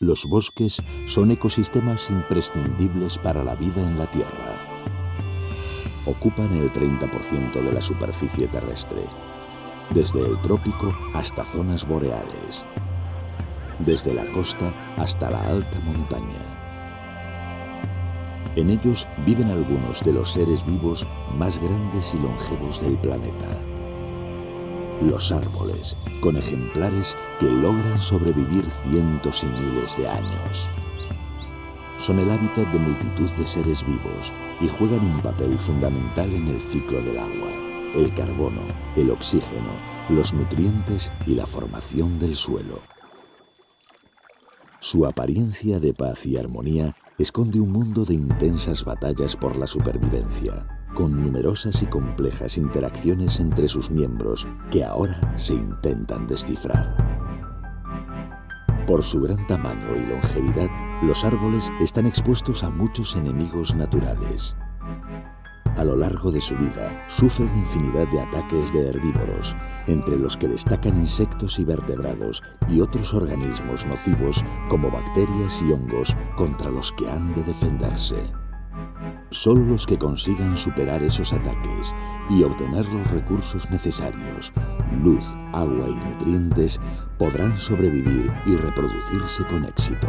Los bosques son ecosistemas imprescindibles para la vida en la Tierra. Ocupan el 30% de la superficie terrestre, desde el trópico hasta zonas boreales, desde la costa hasta la alta montaña. En ellos viven algunos de los seres vivos más grandes y longevos del planeta. Los árboles, con ejemplares que logran sobrevivir cientos y miles de años. Son el hábitat de multitud de seres vivos y juegan un papel fundamental en el ciclo del agua, el carbono, el oxígeno, los nutrientes y la formación del suelo. Su apariencia de paz y armonía esconde un mundo de intensas batallas por la supervivencia, con numerosas y complejas interacciones entre sus miembros que ahora se intentan descifrar. Por su gran tamaño y longevidad, los árboles están expuestos a muchos enemigos naturales. A lo largo de su vida, sufren infinidad de ataques de herbívoros, entre los que destacan insectos y vertebrados y otros organismos nocivos como bacterias y hongos contra los que han de defenderse. Solo los que consigan superar esos ataques y obtener los recursos necesarios, luz, agua y nutrientes, podrán sobrevivir y reproducirse con éxito.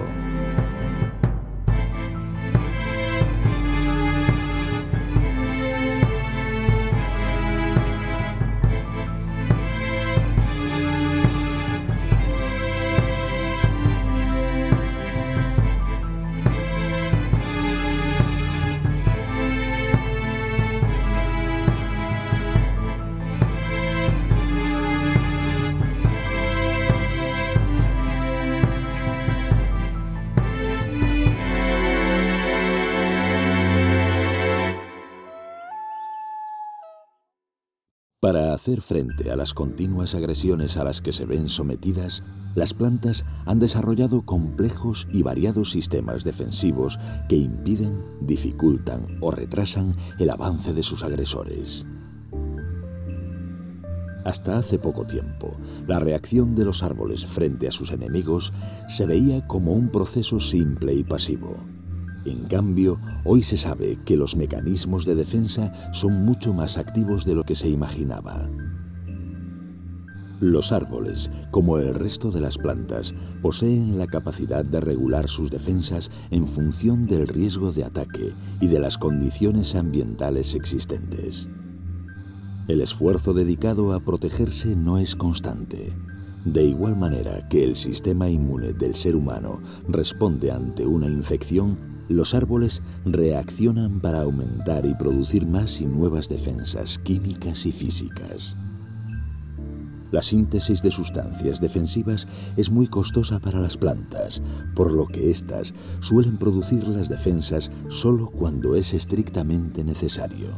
Para hacer frente a las continuas agresiones a las que se ven sometidas, las plantas han desarrollado complejos y variados sistemas defensivos que impiden, dificultan o retrasan el avance de sus agresores. Hasta hace poco tiempo, la reacción de los árboles frente a sus enemigos se veía como un proceso simple y pasivo. En cambio, hoy se sabe que los mecanismos de defensa son mucho más activos de lo que se imaginaba. Los árboles, como el resto de las plantas, poseen la capacidad de regular sus defensas en función del riesgo de ataque y de las condiciones ambientales existentes. El esfuerzo dedicado a protegerse no es constante. De igual manera que el sistema inmune del ser humano responde ante una infección, los árboles reaccionan para aumentar y producir más y nuevas defensas químicas y físicas. La síntesis de sustancias defensivas es muy costosa para las plantas, por lo que éstas suelen producir las defensas solo cuando es estrictamente necesario.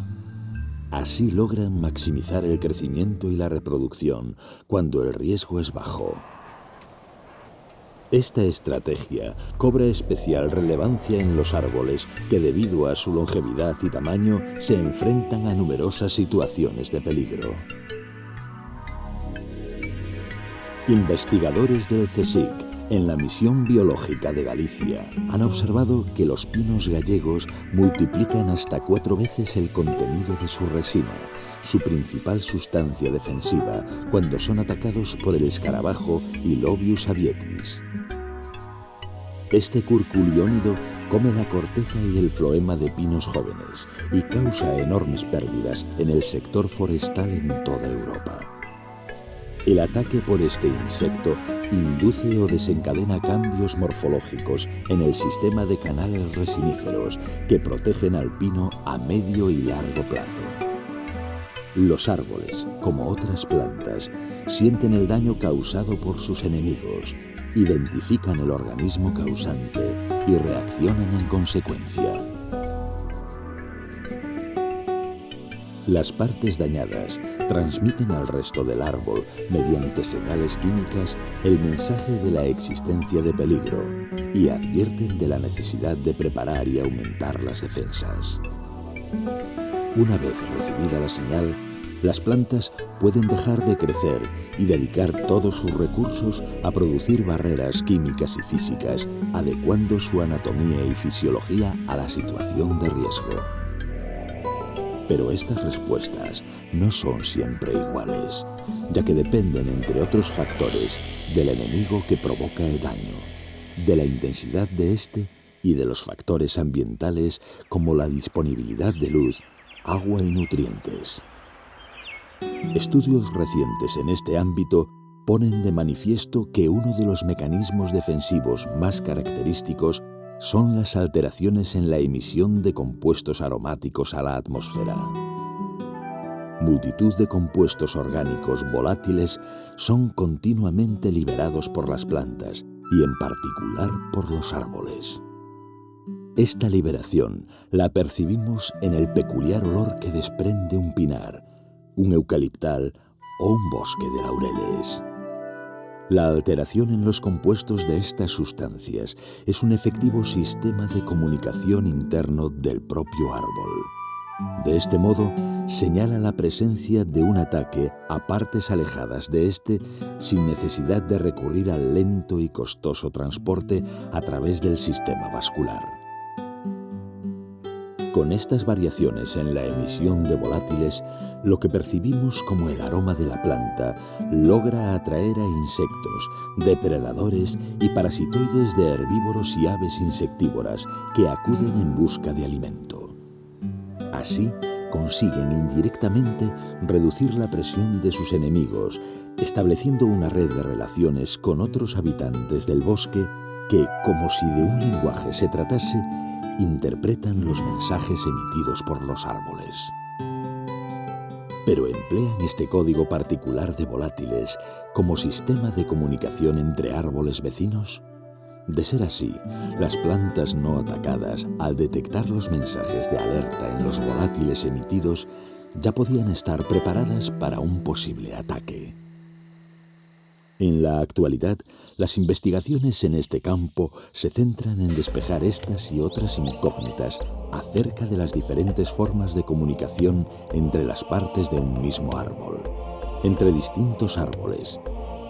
Así logran maximizar el crecimiento y la reproducción cuando el riesgo es bajo. Esta estrategia cobra especial relevancia en los árboles que, debido a su longevidad y tamaño, se enfrentan a numerosas situaciones de peligro. Investigadores del CSIC, en la Misión Biológica de Galicia, han observado que los pinos gallegos multiplican hasta 4 veces el contenido de su resina, su principal sustancia defensiva, cuando son atacados por el escarabajo Ilobius avietis. Este curculiónido come la corteza y el floema de pinos jóvenes y causa enormes pérdidas en el sector forestal en toda Europa. El ataque por este insecto induce o desencadena cambios morfológicos en el sistema de canales resiníferos que protegen al pino a medio y largo plazo. Los árboles, como otras plantas, sienten el daño causado por sus enemigos, identifican el organismo causante y reaccionan en consecuencia. Las partes dañadas transmiten al resto del árbol, mediante señales químicas, el mensaje de la existencia de peligro y advierten de la necesidad de preparar y aumentar las defensas. Una vez recibida la señal, las plantas pueden dejar de crecer y dedicar todos sus recursos a producir barreras químicas y físicas, adecuando su anatomía y fisiología a la situación de riesgo. Pero estas respuestas no son siempre iguales, ya que dependen, entre otros factores, del enemigo que provoca el daño, de la intensidad de este y de los factores ambientales como la disponibilidad de luz, agua y nutrientes. Estudios recientes en este ámbito ponen de manifiesto que uno de los mecanismos defensivos más característicos son las alteraciones en la emisión de compuestos aromáticos a la atmósfera. Multitud de compuestos orgánicos volátiles son continuamente liberados por las plantas y en particular por los árboles. Esta liberación la percibimos en el peculiar olor que desprende un pinar, un eucaliptal o un bosque de laureles. La alteración en los compuestos de estas sustancias es un efectivo sistema de comunicación interno del propio árbol. De este modo, señala la presencia de un ataque a partes alejadas de este sin necesidad de recurrir al lento y costoso transporte a través del sistema vascular. Con estas variaciones en la emisión de volátiles, lo que percibimos como el aroma de la planta logra atraer a insectos, depredadores y parasitoides de herbívoros y aves insectívoras que acuden en busca de alimento. Así, consiguen indirectamente reducir la presión de sus enemigos, estableciendo una red de relaciones con otros habitantes del bosque que, como si de un lenguaje se tratase, interpretan los mensajes emitidos por los árboles. Pero emplean este código particular de volátiles como sistema de comunicación entre árboles vecinos. De ser así, las plantas no atacadas, al detectar los mensajes de alerta en los volátiles emitidos, ya podían estar preparadas para un posible ataque. En la actualidad, las investigaciones en este campo se centran en despejar estas y otras incógnitas acerca de las diferentes formas de comunicación entre las partes de un mismo árbol, entre distintos árboles,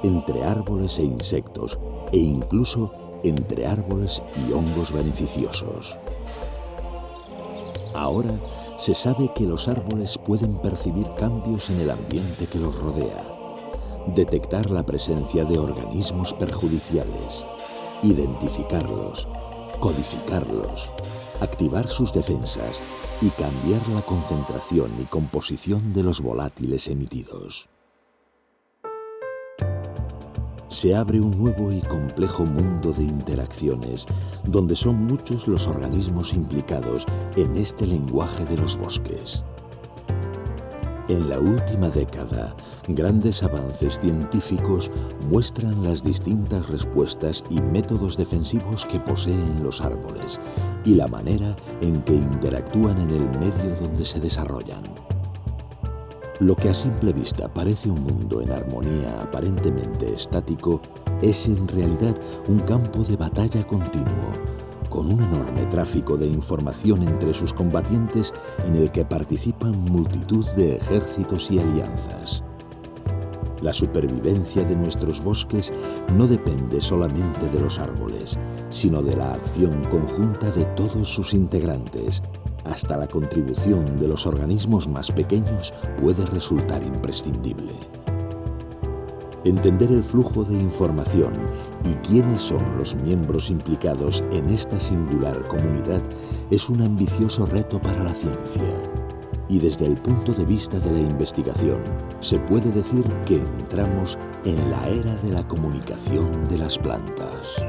entre árboles e insectos e incluso entre árboles y hongos beneficiosos. Ahora se sabe que los árboles pueden percibir cambios en el ambiente que los rodea, detectar la presencia de organismos perjudiciales, identificarlos, codificarlos, activar sus defensas y cambiar la concentración y composición de los volátiles emitidos. Se abre un nuevo y complejo mundo de interacciones, donde son muchos los organismos implicados en este lenguaje de los bosques. En la última década, grandes avances científicos muestran las distintas respuestas y métodos defensivos que poseen los árboles y la manera en que interactúan en el medio donde se desarrollan. Lo que a simple vista parece un mundo en armonía aparentemente estático es en realidad un campo de batalla continuo, con un enorme tráfico de información entre sus combatientes en el que participan multitud de ejércitos y alianzas. La supervivencia de nuestros bosques no depende solamente de los árboles, sino de la acción conjunta de todos sus integrantes. Hasta la contribución de los organismos más pequeños puede resultar imprescindible. Entender el flujo de información y quiénes son los miembros implicados en esta singular comunidad es un ambicioso reto para la ciencia. Y desde el punto de vista de la investigación, se puede decir que entramos en la era de la comunicación de las plantas.